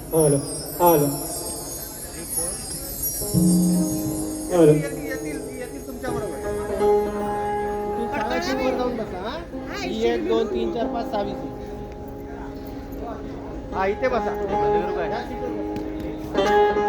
आलो आलो आलो. येतील तुमच्या बरोबर. वर जाऊन बसा हा. 1 2 3 4 5 6 20. हा इथे बसा. या सीटवर बसा.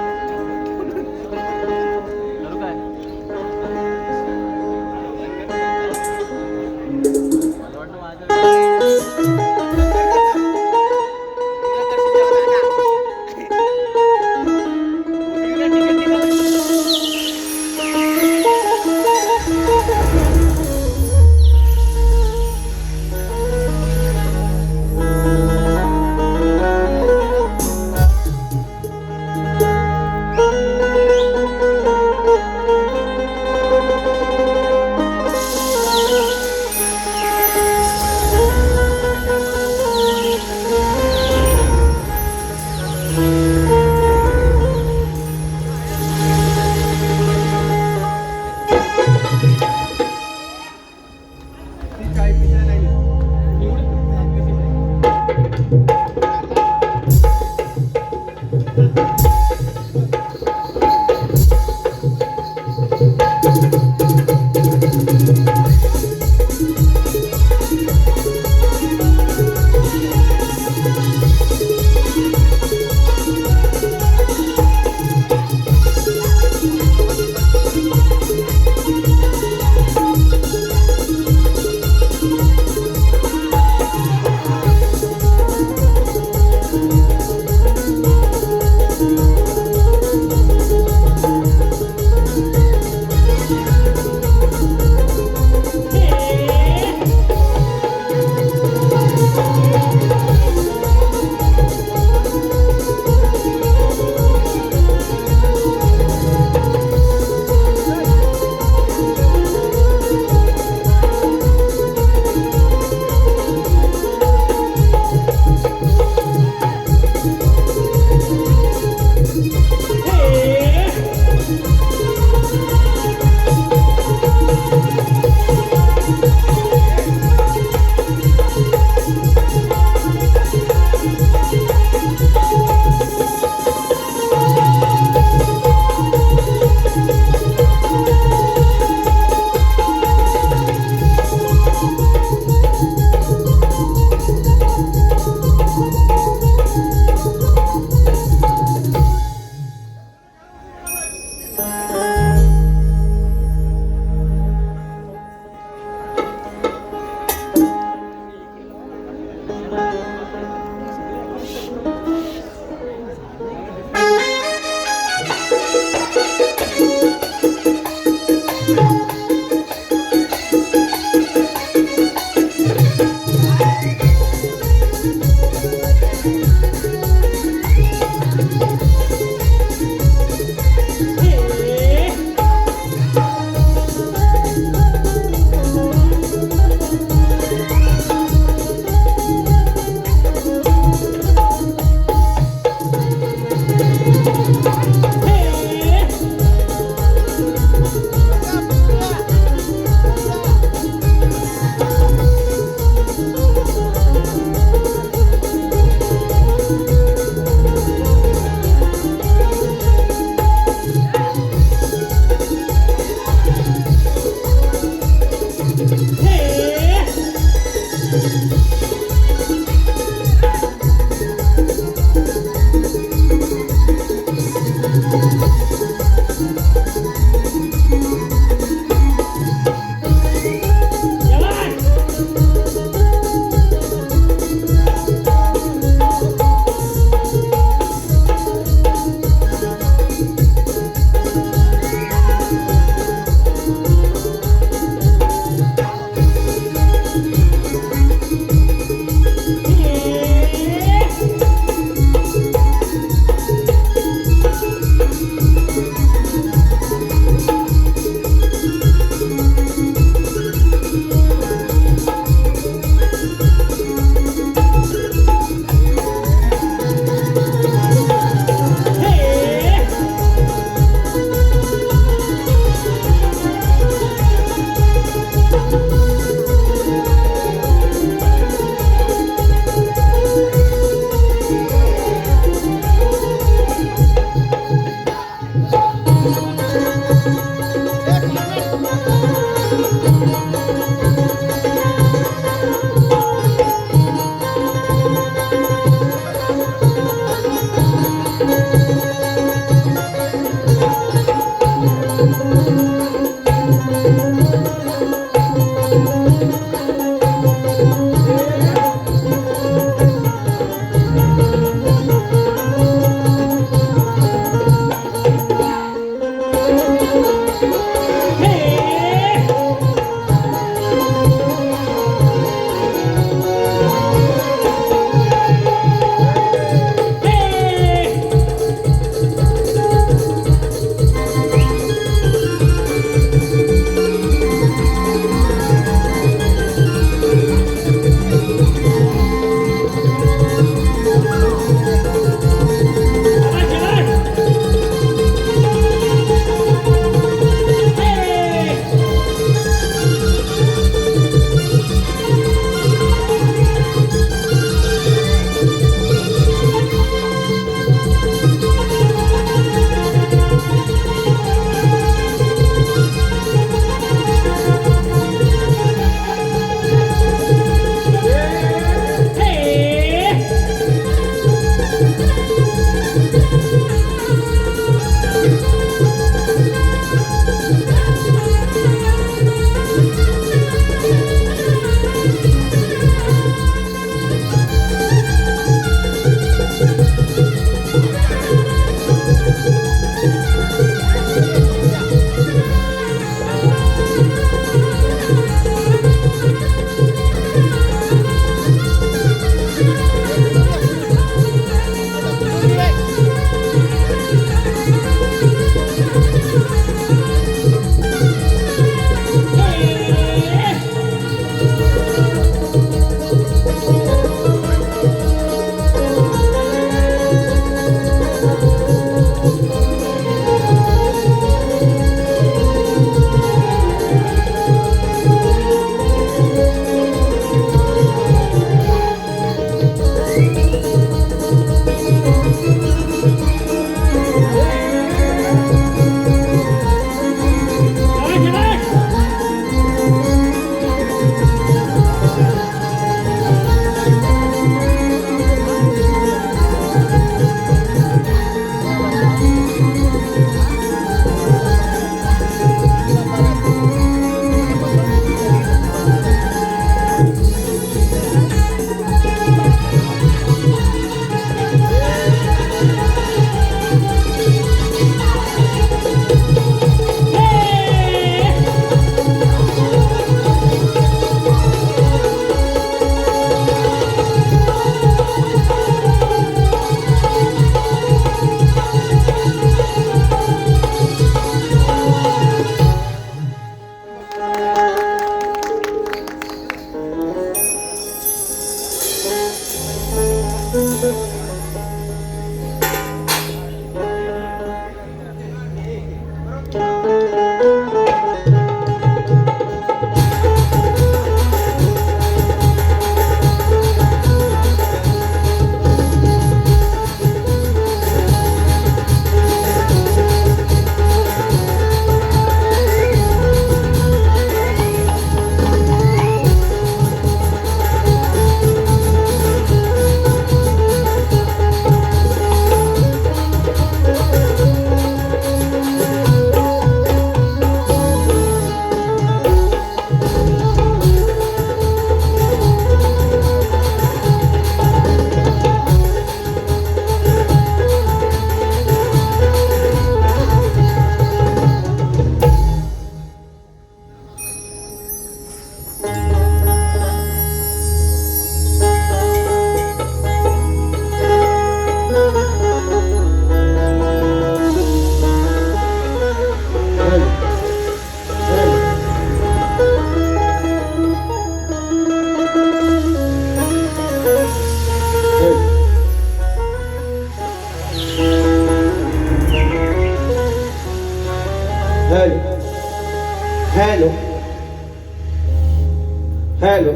हॅलो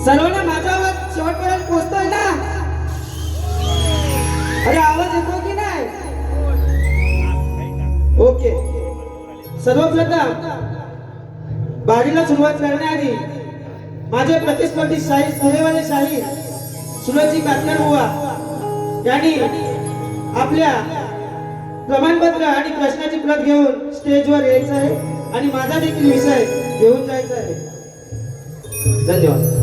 सर्वांना माझा आवाज शेवटपर्यंत पोहोचतोय ना? अरे आवाज येतो की नाही? ओके. सर्वप्रथम बारीला सुरुवात करण्याआधी माझे प्रतिस्पर्धी शाहीर सुरेवाले शाहीर सुरजी कातकर बुवा यांनी आपल्या प्रमाणपत्र आणि प्रश्नाची प्रत घेऊन स्टेजवर यायचं आहे आणि माझा देखील विषय घेऊन जायचा आहे. धन्यवाद.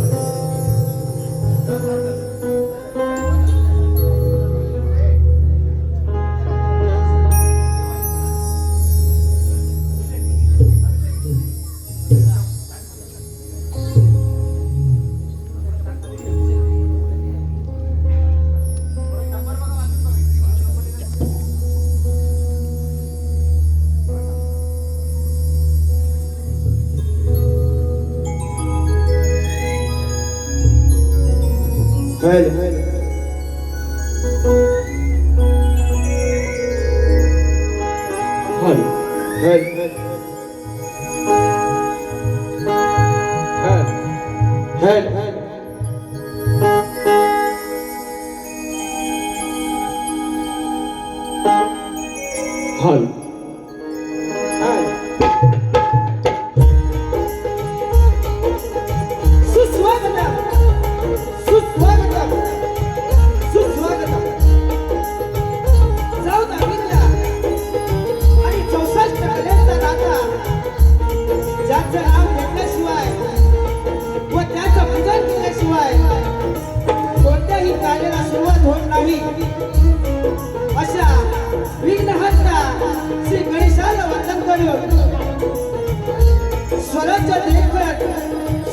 स्वराज्य देखत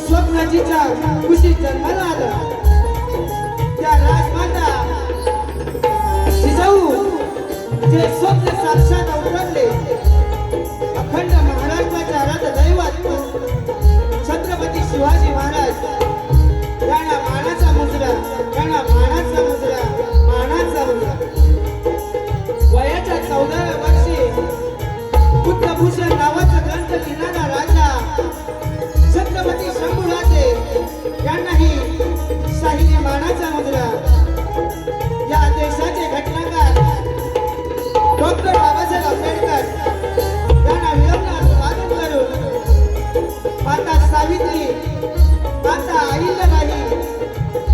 स्वप्नाजीचा खुशी जन्माला आला. त्या राजमाता जिजाऊ जे स्वप्न साक्षात अवतरले. अखंड महाराष्ट्राच्या रथदैवत छत्रपती शिवाजी महाराज यांना मानाचा मुजरा, यांना मानाचा मुजरा, मानाचा मुजरा. वयाच्या 14व्या वर्षी बुद्धभूषण नावाचा ग्रंथ लिहिणारा राजा छत्रपती शंभूराजे यांनाही शाहीने मानाचा मुजरा. या देशाचे घटनाकार डॉक्टर बाबासाहेब आंबेडकर यांना विलंबना अभिवादन करून माता सावित्री, माता अहिल्याबाई,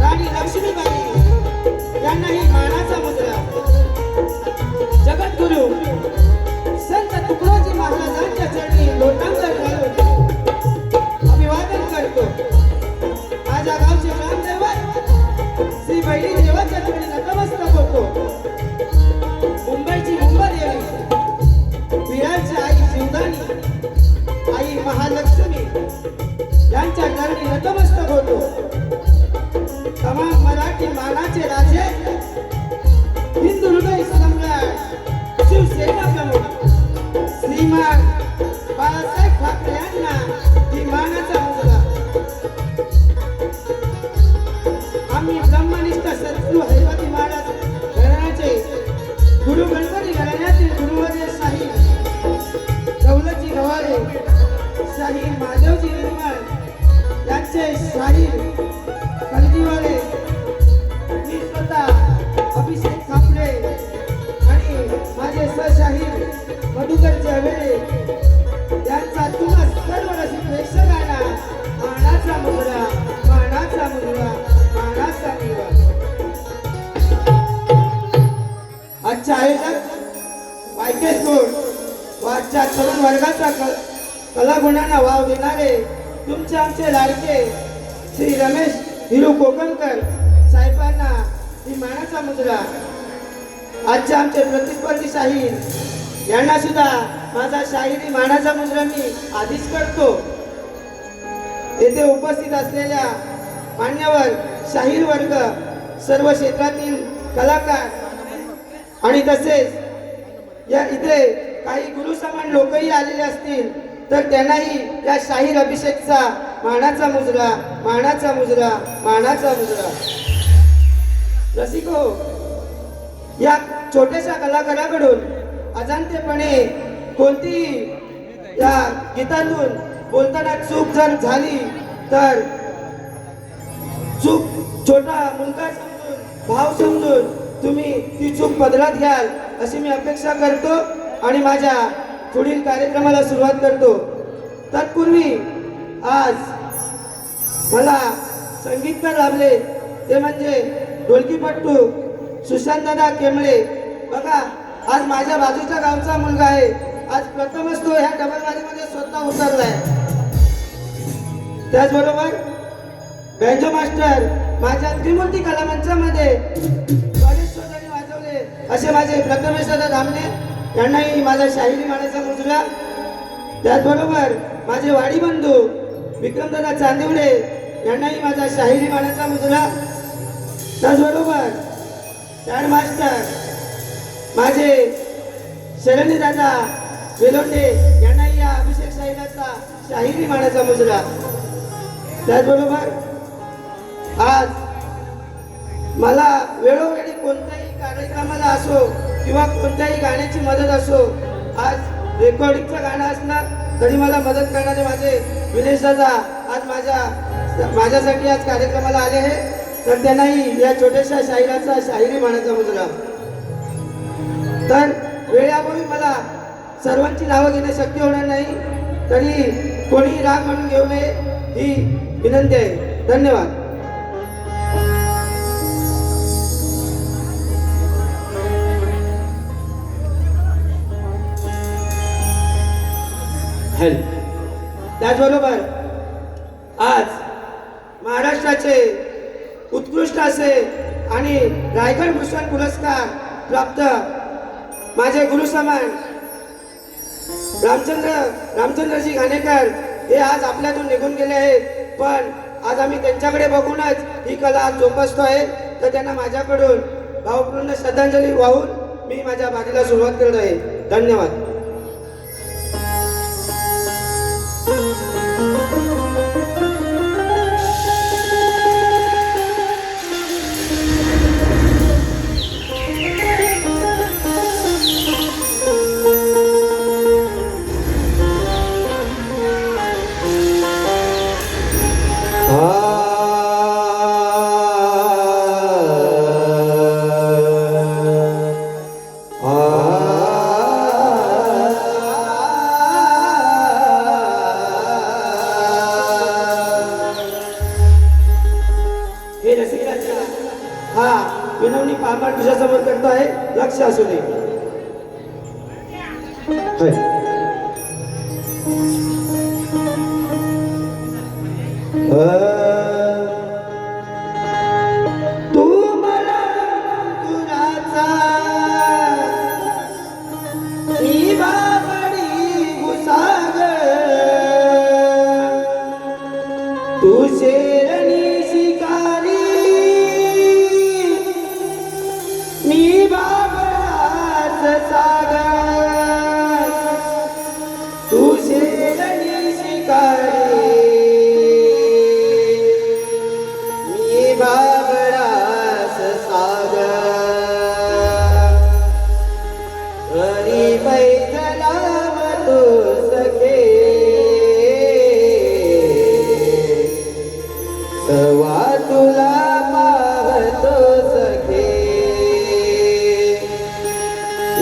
राणी लक्ष्मीबाई यांनाही मानाचा मुजरा. जगद्गुरु संत तुकडोजी महाराजांच्या चरणी लोटांगण घालून अभिवादन करतो. माझ्या गावचे ग्रामदैवत श्री बैली देवाच्या चरणी नतमस्तक होतो. मुंबईची मुंबादेवी, विरारची आई जीवदानी, आई महालक्ष्मी यांच्या चरणी नतमस्तक होतो. तमाम मराठी मानाचे राजे, हिंदू हृदय सम्राट, शिवसेना प्रमुख श्रीमान बाळासाहेब ठाकरे यांना ही मानाचा मुजरा. आम्ही ब्रह्मनिष्ठ सद्गुरू हैवती महाराज घराण्याचे गुरु गणपती घराण्यातील गुरुवर्य शाहीर दौलतजी गव्हाळे, शाहीर माधवजी निर्मळ यांचे शाहीर खलजीवाले, मी स्वतः अभिषेक खापरे आणि माझे सहशाहीर मधुकर चव्हाणे यांचा तुम्हा सर्व रसिक प्रेक्षकांना मानाचा मुजरा, मानाचा मुजरा, मानाचा मुजरा. आजच्या आयोजक मायकेल व आजच्या तरुण वर्गाचा कलागुणांना वाव देणारे तुमचे आमचे लाडके श्री रमेश हिरू कोकणकर साहेबांना ही मानाचा मुजरा. आजचे आमचे प्रतिस्पर्धी शाहीर यांना सुद्धा माझा शाहिरी मानाचा मुजरा मी आधीच करतो. येथे उपस्थित असलेल्या मान्यवर शाहीर वर्ग, सर्व क्षेत्रातील कलाकार आणि तसेच या इथे काही गुरुसमान लोकही आलेले असतील तर त्यांनाही या शाहीर अभिषेकचा मानाचा मुजरा, मानाचा मुजरा, मानाचा मुजरा. रसिको, या छोट्याशा कलाकाराकडून अजाणतेपणे कोणतीही या गीतातून बोलताना चूक जर झाली तर चूक छोटा मुलगा समजून भाव समजून तुम्ही ती चूक बदलात घ्याल अशी मी अपेक्षा करतो आणि माझ्या पुढील कार्यक्रमाला सुरुवात करतो. तत्पूर्वी आज मला संगीतकार लाभले ते म्हणजे ढोलकीपट्टू सुशांतदादा केमळे. बघा आज माझ्या बाजूच्या गावचा मुलगा आहे. आज प्रथमच तो ह्या डबलबाजीमध्ये स्वतः उतरलाय. त्याचबरोबर बँजो मास्टर माझ्या त्रिमूर्ती कला मंचामध्ये गणेशोत्सवाने वाजवले असे माझे प्रथमेश दादा धामणे यांनाही माझा शाहिरी मानाचा मुजरा. त्याचबरोबर माझे वाडी बंधू विक्रमदादा चांदिवडे यांनाही माझा शाहिरी मानाचा मुजरा. त्याचबरोबर बँड मास्टर माझे शरणी दादा वेलोंडे यांनाही या अभिषेक साहिलाचा शाहिरी मानाचा मुजरा. त्याचबरोबर आज मला वेळोवेळी कोणत्याही कार्यक्रमाला असो किंवा कोणत्याही गाण्याची मदत असो, आज रेकॉर्डिंगचं गाणं असलं तरी मला मदत करणारे माझे विनेश दादा आज माझ्यासाठी आज कार्यक्रमाला आले आहे. तर त्यांनाही या छोट्याशा शाहिराचा शाहिरी मानाचा मुजरा. तर वेळाभावी मला सर्वांची नावं घेणे शक्य होणार नाही, तरी कोणी राग म्हणून घेऊ नये ही विनंती आहे. धन्यवाद. त्याचबरोबर आज महाराष्ट्राचे उत्कृष्ट असे आणि रायगड भूषण पुरस्कार प्राप्त माझे गुरुसमान रामचंद्रजी घाणेकर हे आज आपल्यातून निघून गेले आहेत. पण आज आम्ही त्यांच्याकडे बघूनच ही कला जोपासतोय. तर त्यांना माझ्याकडून भावपूर्ण श्रद्धांजली वाहून मी माझ्या बाणीला सुरुवात करत आहे. धन्यवाद. हा विनवणी पामा तुझ्यासमोर करतो आहे, लक्ष असू दे. तू मला तुझ्याचा ही बाबडी घुसाग तू शेरणी शिकारी मी बाबरास सागर तू शेरणी शिकारी मी बाबरास सागर हरी पैदलाम तू सखे सवा तुला पाहतो सखे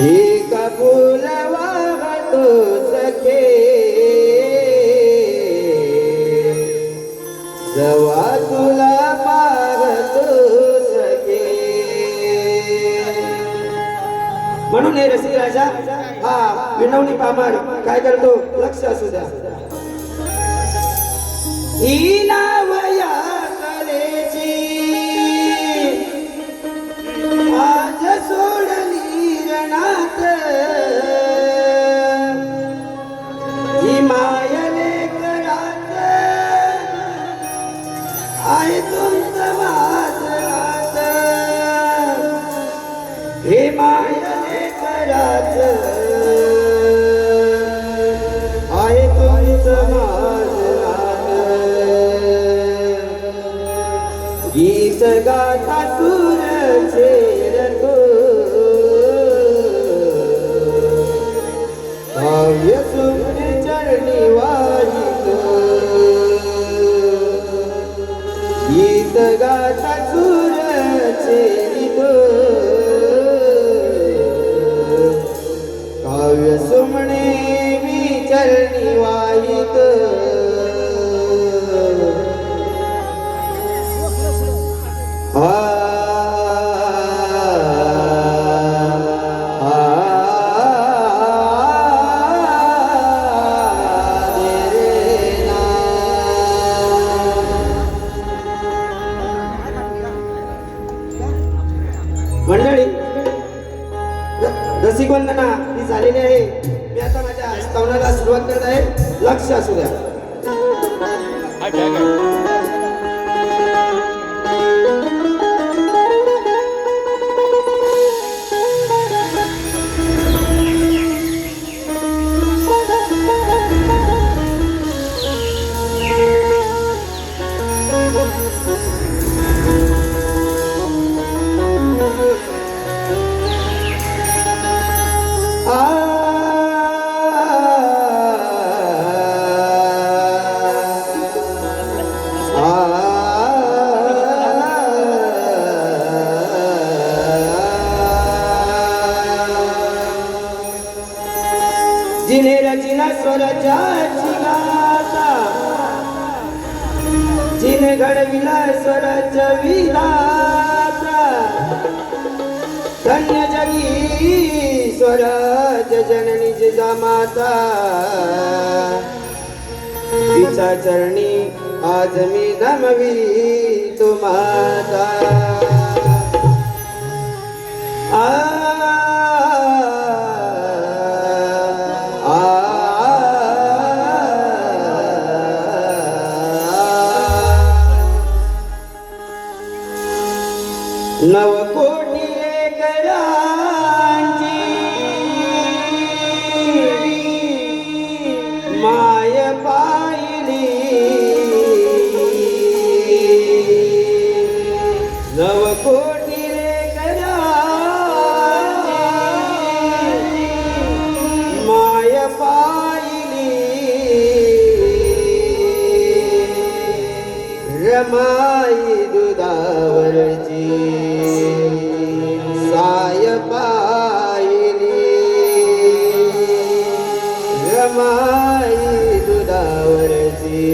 एक फुल वाहतो सखे जवा तुला पाहतो सखे. म्हणून हे रसिक राजा हा विनवणी पामर काय करतो, लक्ष असू द्या. ही नाव या कलेची आज सोडली रणात ही मायले करात आहे तुमचं माझ हे मायले करात आहे तुमचं माझ गीत गाता सूर चेरतो काव्य सुमने चरणी वाहितो रसिकवंदना ही झालेली आहे. मी आता माझ्या स्तवनाला सुरुवात करत आहे. लक्ष असू द्या. जिने रचिला स्वराज्याची गाथा, जिने घडविला स्वराज्य विधाता, धन्य जगी स्वराज्य जननी जिजामाता. तिच्या चरणी आज मी नमवी तो माता. नवकोटी लेकरांची माय पाहिली, नवकोटी लेकरांची माय पाहिली. रमाई दुधावरची साय पाहिली, रमाई दुधावरची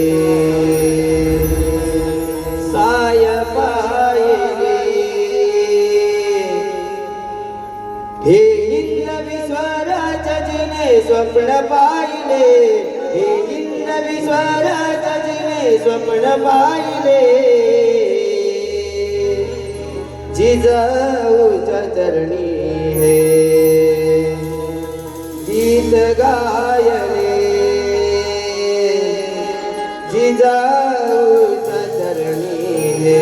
साय पाहिली. हे हिंदवी स्वराज्य जिने स्वप्न पाहिले, हे हिंदवी स्वराज्य जिने स्वप्न पाहिले. जिजाऊच्या चरणी हे गीत गायले, जिजाऊच्या चरणी हे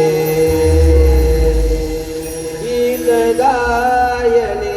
गीत गायले.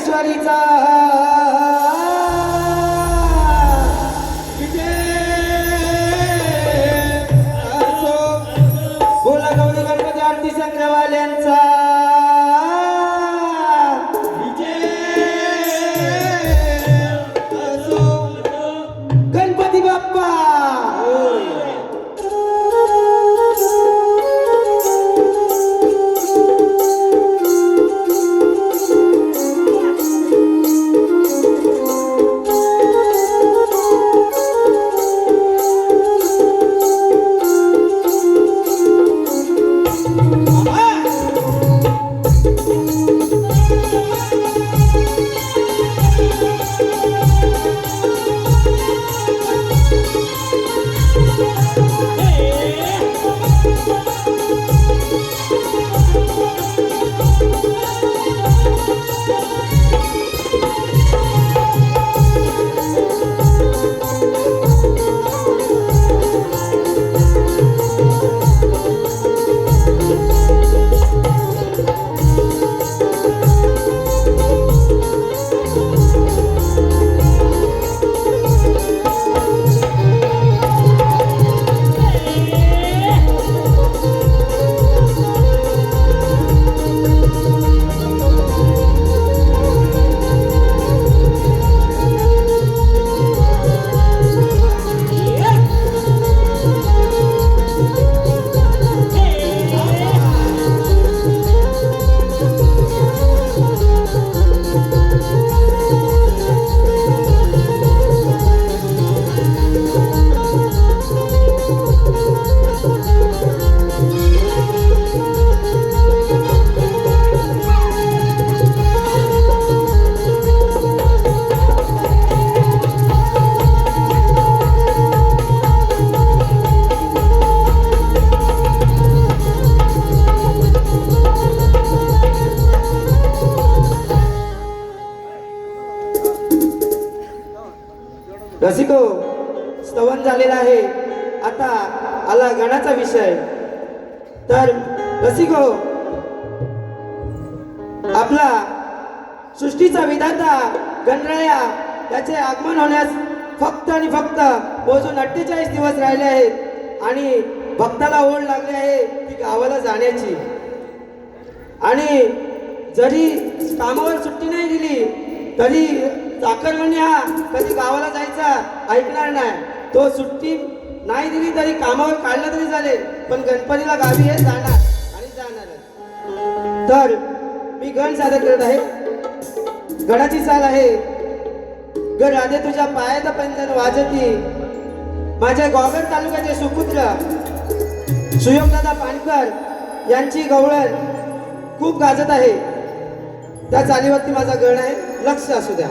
ज्ञानेश्वरीचा असो, बोला गौरी गणपती आरती संग्रहवाल्यांचा असो, गणपती बाप्पा. रसिको, स्तवन झालेला आहे. आता आला गणाचा विषय. तर रसिको, आपला सृष्टीचा विधाता गणराया त्याचे आगमन होण्यास फक्त आणि फक्त मोजून 48 दिवस राहिले आहेत आणि भक्ताला ओढ लागली आहे ती गावाला जाण्याची. आणि जरी कामावर सुट्टी नाही दिली तरी चाकरमानी हा कधी गावाला जायचा ऐकणार नाही. तो सुट्टी नाही दिली तरी कामावर काढलं तरी चालेल, पण गणपतीला गावी हे जाणार आणि जाणार. तर मी गण सादर करत आहे. गणाची चाल आहे. ग राधे तुझ्या पायात पैंजण वाजती, माझ्या गोगर तालुक्याचे सुपुत्र सुयोगदादा पानकर यांची गवळण खूप गाजत आहे. त्या चालीवरती माझा गण आहे, लक्ष असू द्या.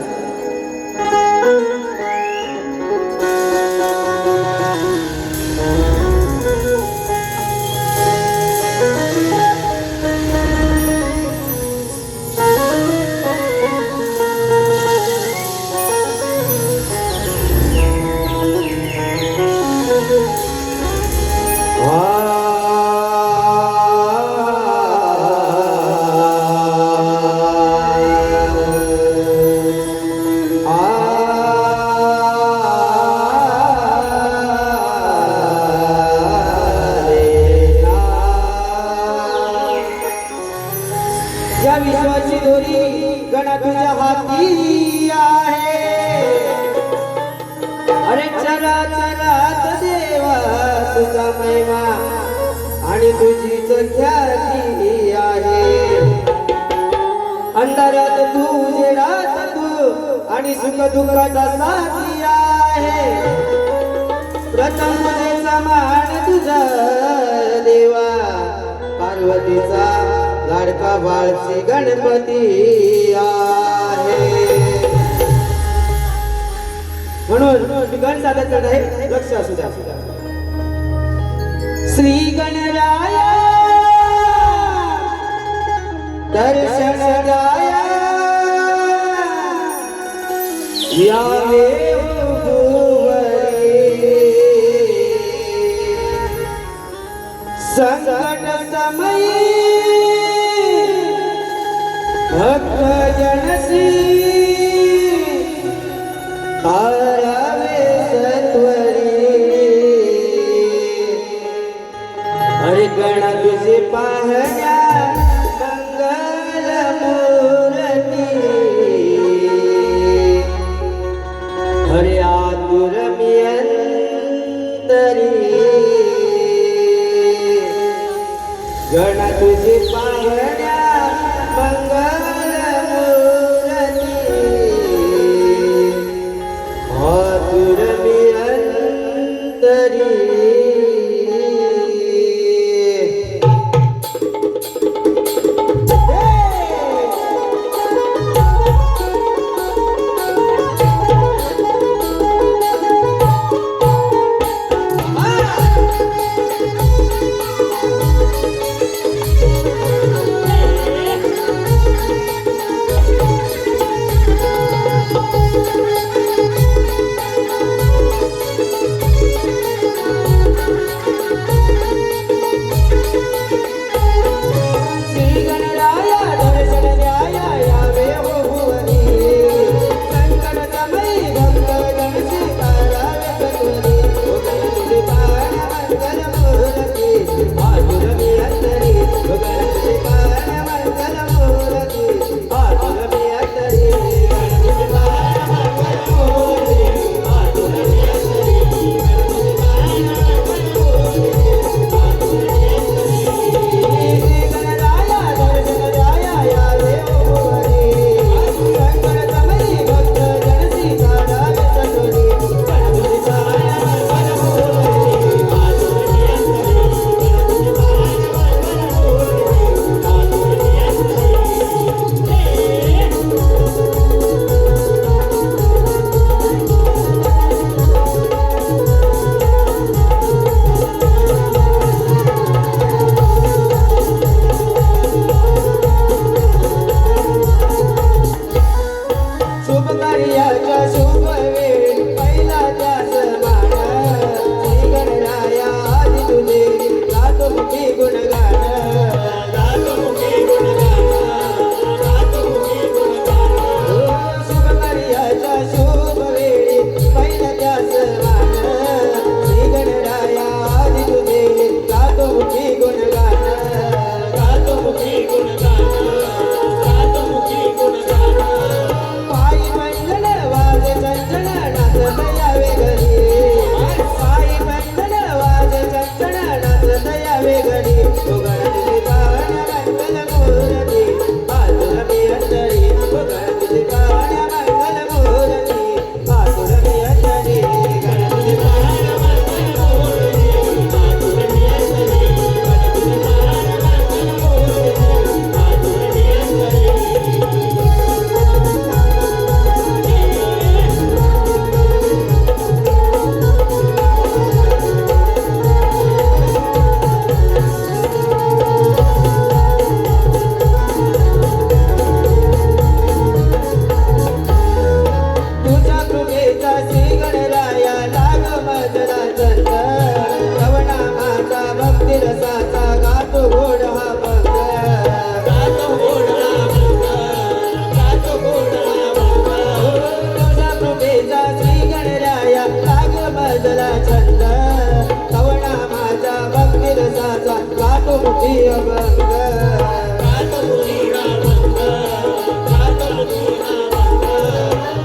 या विश्वाची दोरी गणा तुझ्या हाती आहे. अरे चरा चरात देवा तुझा महिमा आणि तुझीच ख्याती आहे. अंधारात तू उजेडात तू आणि सुख दुःखाचा साथी आहे. प्रथम तुझेचा मान तुझा देवा, पार्वतीचा लाडका बाळची गणपती आहे. म्हणून गण सादर करत आहे, लक्ष असू द्या. श्री गणराया दर्शन द्याया, यावे संकट समयी भक्त जनसी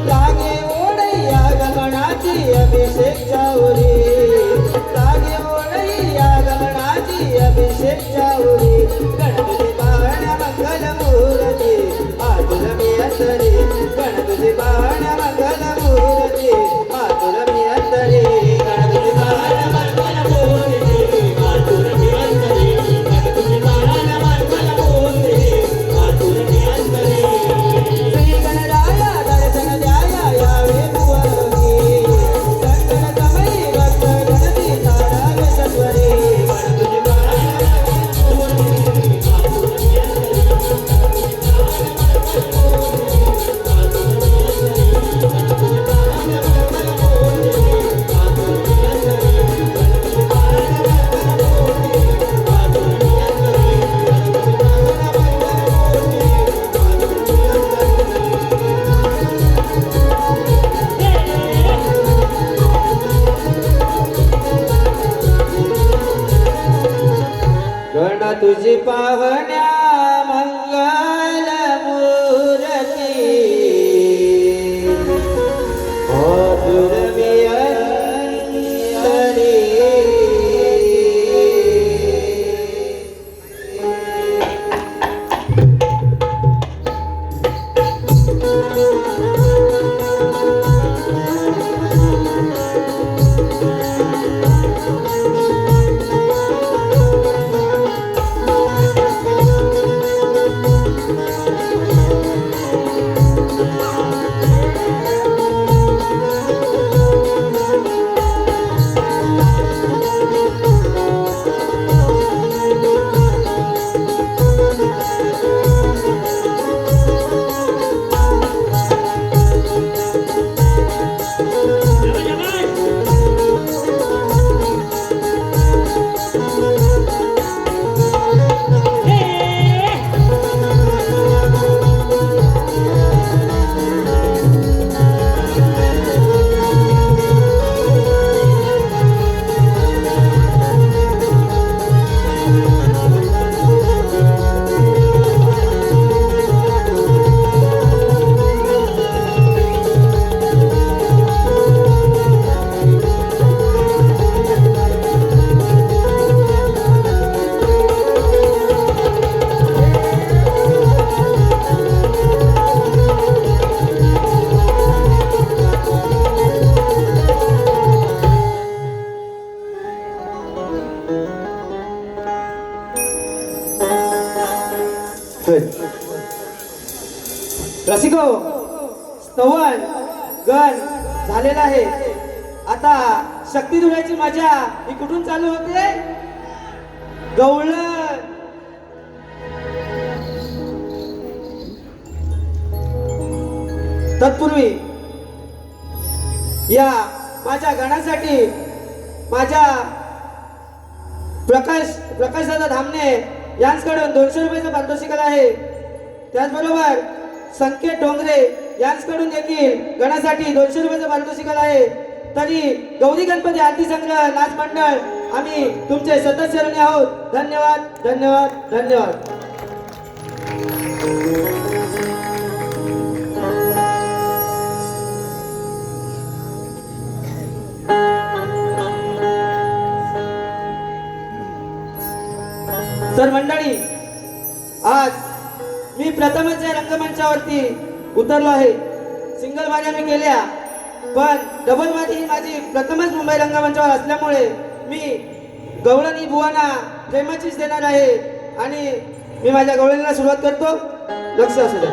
लागे ओढैया गमनाची अभिषेक चावरी लागे ओढैया गमनाची अभिषेक चावरी गणपती बाण मंगल मूर्ती आतुर मी अंतरी गणपती बाण मंगल मूर्ती आतुर मी अंतरी गणपती बाण मंगल मूर्ती आतुर मी अंतरी गणपती बाण मंगल मूर्ती आतुर मी अंतरी श्री गणराया दर्शन द्याया यावे भुवनी गणगण तमई भक्त गणती तारावे सत्वरी गणपती बाण मंगल मूर्ती आतुर मी अंतरी गण तुझी पावण्या मंगल मूर्ती आतुर मी अंतरी रसिको स्तवन गण झालेला आहे. आता शक्ती धुण्याची मजा ही कुठून चालू होते? गवळण. तत्पूर्वी या माझ्या गणासाठी माझ्या प्रकाशदादा धामणे यांच्याकडून 200 रुपयाचा पारितोषिक आहे. त्याचबरोबर संकेत डोंगरे यांच्याकडून देखील गणासाठी 200 रुपयाचा पारितोषिक आहे. तरी गौरी गणपती आरती संग्रह नाच मंडळ आम्ही तुमचे सदस्य ऋणी आहोत. धन्यवाद धन्यवाद धन्यवाद. तर मंडळी, आज मी प्रथमच या रंगमंचावरती उतरलो आहे. सिंगल बाऱ्या मी केल्या, पण डबल बारी ही माझी प्रथमच मुंबई रंगमंचावर असल्यामुळे मी गवळणी बुवांना जयमचीच देणार आहे. आणि मी माझ्या गवळणीला सुरुवात करतो. लक्ष असू द्या,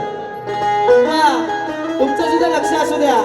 तुमचं सुद्धा लक्ष असू द्या.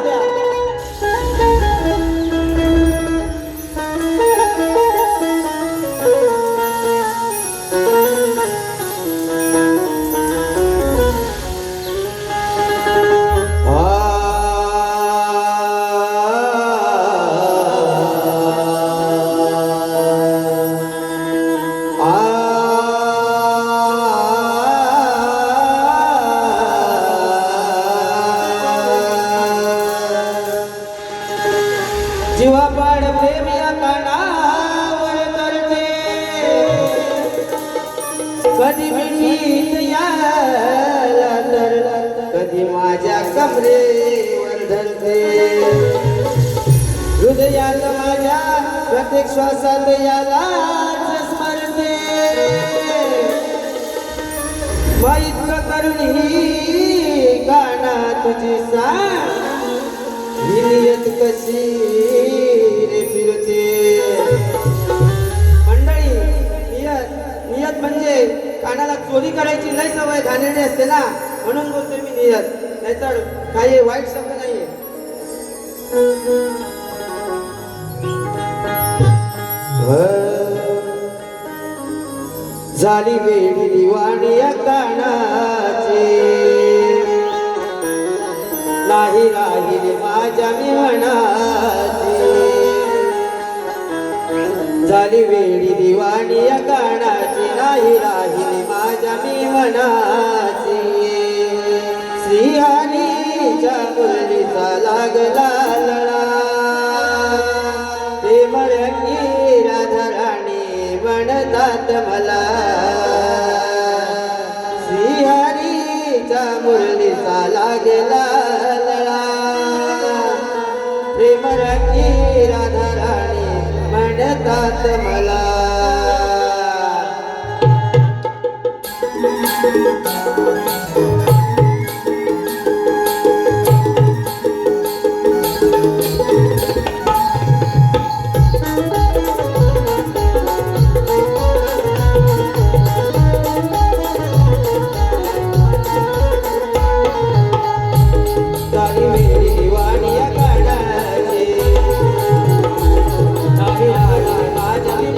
कधी मिळीत याला तर कधी माझ्या कमरेवर धरते हृदयात माझ्या प्रत्येक श्वासात यालाच स्मरते माईत करुणी गाणा तुझी ही नियत कशी रे फिरते मंडळी नियत म्हणजे कानाला चोरी करायची लय सवय घाणेरडी असते ना म्हणून बोलतोय मी नियत नाहीतर काही वाईट शब्द नाहीये झाली वेळी दिवाणी या कानाची नाही राहिली माझ्या मी मनाची झाली वेळी दिवाणी या कानाची नाही राहिली माझ्या मी मनाची श्रीहरीच्या मुरलीचा लागला लळा ते मरंगी राधाराणी म्हणतात मला श्रीहरीच्या मुरलीचा लागला लळा प्रेम रंगी राधाराणी म्हणतात मला झाली वेळी दिवाणी या कानाची नाही राहिली माझ्या मी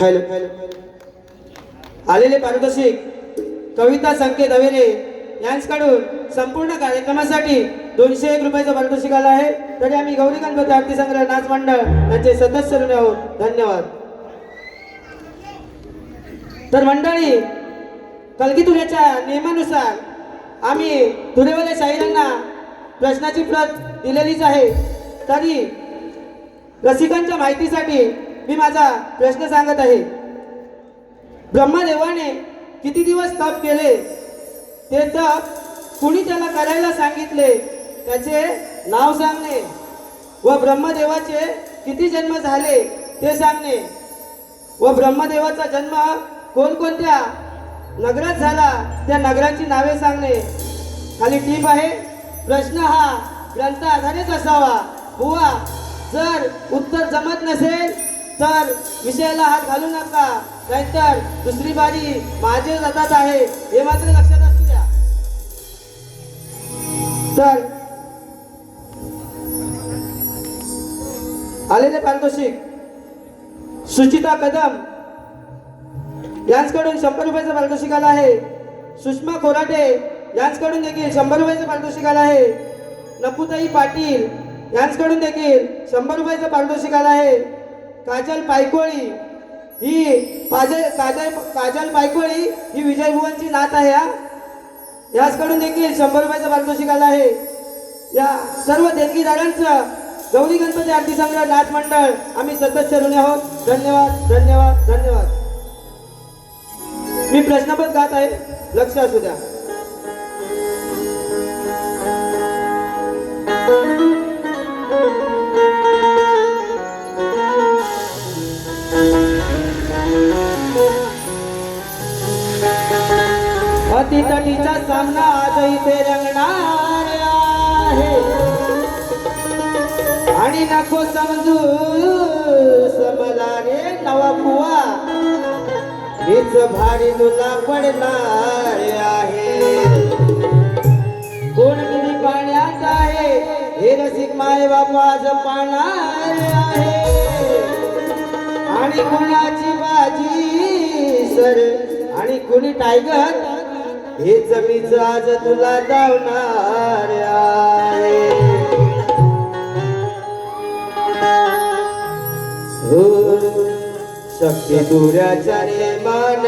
हॅलो आलेले पारितोषिक कविता संकेत अवेरे यांच्याकडून संपूर्ण कार्यक्रमासाठी 201 रुपयाचं पारितोषिक आलं आहे. तरी आम्ही गौरी गणपती आरती संग्रह नाच मंडळ यांचे सदस्य ऋणी आहोत. धन्यवाद. तर मंडळी कलगी तुऱ्याच्या नियमानुसार आम्ही तुरेवाल्या शाहिरांना प्रश्नाची प्रत दिलेलीच आहे. तरी रसिकांच्या माहितीसाठी मी माझा प्रश्न सांगत आहे. ब्रह्मदेवाने किती दिवस तप केले, ते तप कुणी त्याला करायला सांगितले त्याचे नाव सांगणे व ब्रह्मदेवाचे किती जन्म झाले ते सांगणे व ब्रह्मदेवाचा जन्म कोणकोणत्या नगरात झाला त्या नगरांची नावे सांगणे. खाली टीप आहे. प्रश्न हा ग्रंथ आधारित असावा. बुवा जर उत्तर जमत नसेल तर विषयाला हात घालू नका, नाहीतर दुसरी बारी माझे जातात आहे हे मात्र लक्षात असू द्या. तर आलेले पारितोषिक सुचिता कदम यांच्याकडून 100 रुपयाचं पारितोषिक आलं आहे. सुषमा खोराटे यांच्याकडून देखील 100 रुपयाचं पारितोषिक आलं आहे. नपुताई पाटील यांच्याकडून देखील 100 रुपयाचं पारितोषिक आलं आहे. काजल पायकोळी ही काजल पायकोळी ही विजय भुवनची नात आहे. याचकडून देखील 100 रुपयाचं पारितोषिक आलं आहे. या सर्व देणगीदारांचं गौरी गणपती आरती संग्रह नाच मंडळ आम्ही सदस्य ऋणी आहोत. धन्यवाद धन्यवाद धन्यवाद. मी प्रश्नपत्र गात आहे, लक्ष असू द्या. अतितटीचा सामना आज इथे रंगणार आहे आणि नको समजू समला रे नवा बुवा, हीच भारी तुला पडणार आहे. कोण किती पाण्यात आहे हे रसिक माय बाप आज पाहणार आहे आणि कुणाची बाजी सर आणि कुणी टायगर हे जमीच आज तुला धावणार आहे. हो शक्ती तुऱ्याच्या रे मान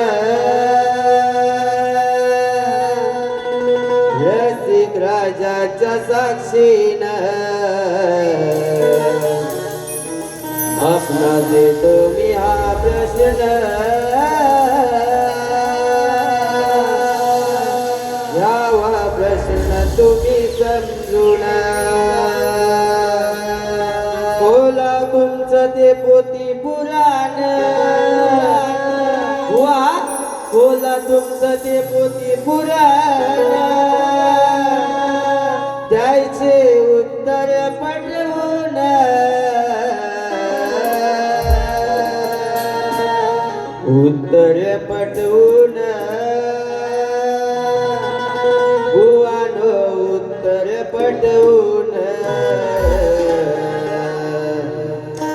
रसिक राजाच्या साक्षीन आपला देतो मी हा प्रश्न. यावा प्रश्न तुम्ही समजून. बोला तुमचं ते पोती पुराण वा बोला तुमचं ते पोती पुराण द्यायचे उत्तर पटवून. उत्तर पटवून बुवानो उत्तर पटवून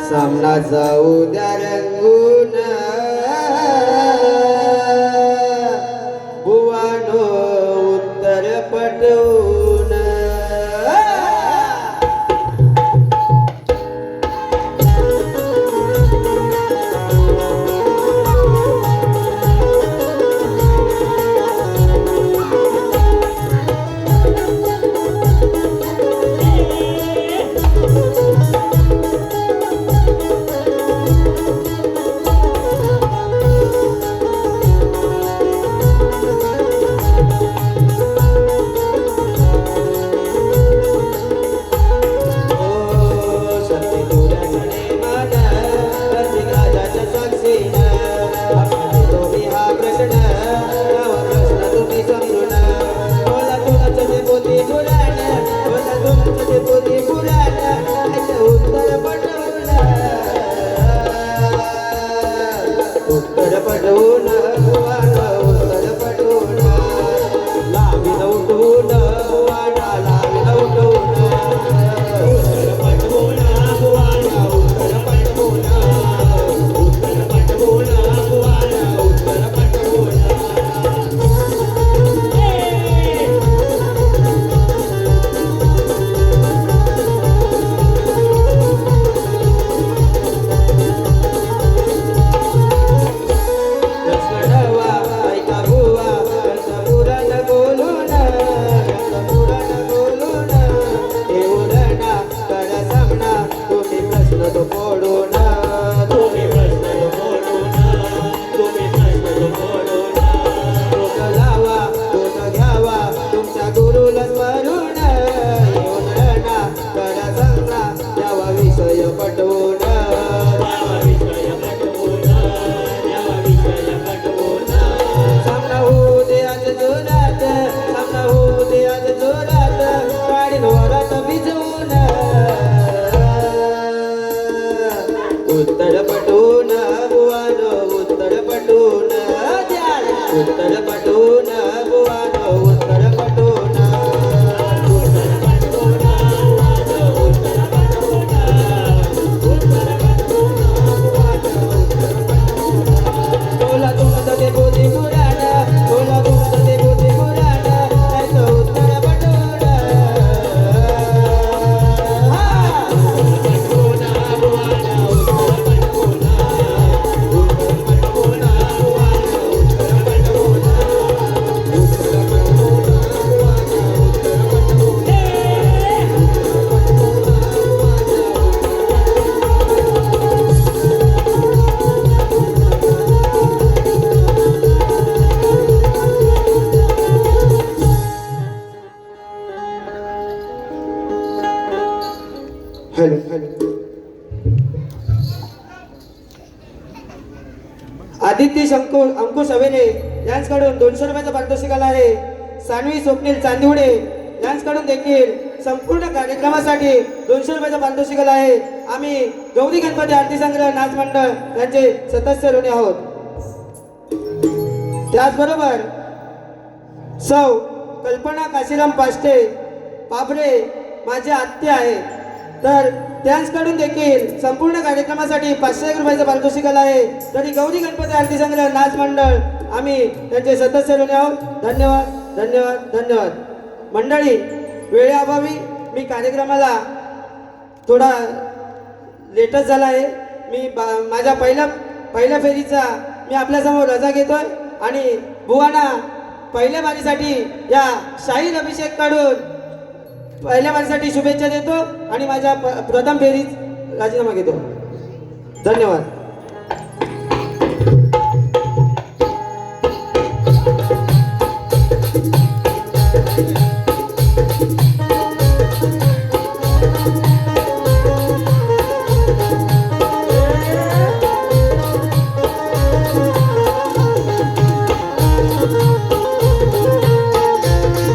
सामना जाऊ द्या रंगून. बुवानो उत्तर पटवून. नितीश अंकुश अवेने यांच्याकडून 200 रुपयाचं पारितोषिक आलं आहे. सानवी स्वप्नील चांदिवडे यांच्याकडून देखील संपूर्ण कार्यक्रमासाठी 200 रुपयाचं पारितोषिक आलं आहे. आम्ही गौरी गणपती आरती संग्रह नाच मंडळ यांचे सदस्य ऋणी आहोत. त्याचबरोबर सौ कल्पना काशीराम पाष्टे पापरे माझे आत्या आहे, तर त्यांच्याकडून देखील संपूर्ण कार्यक्रमासाठी 500 रुपयाचं पारितोषिक आलं आहे. तरी गौरी गणपती आरती संग्रह नाच मंडळ आम्ही त्यांचे सदस्य ऋणी आहोत. धन्यवाद धन्यवाद धन्यवाद. मंडळी, वेळेअभावी मी कार्यक्रमाला थोडा लेटच झाला आहे. मी माझ्या पहिल्या फेरीचा मी आपल्यासमोर रजा घेतोय आणि बुवांना पहिल्या बारीसाठी या शाहीर अभिषेक कडून पहिल्या बारीसाठी शुभेच्छा देतो आणि माझ्या प्रथम फेरीत राजीनामा घेतो. धन्यवाद.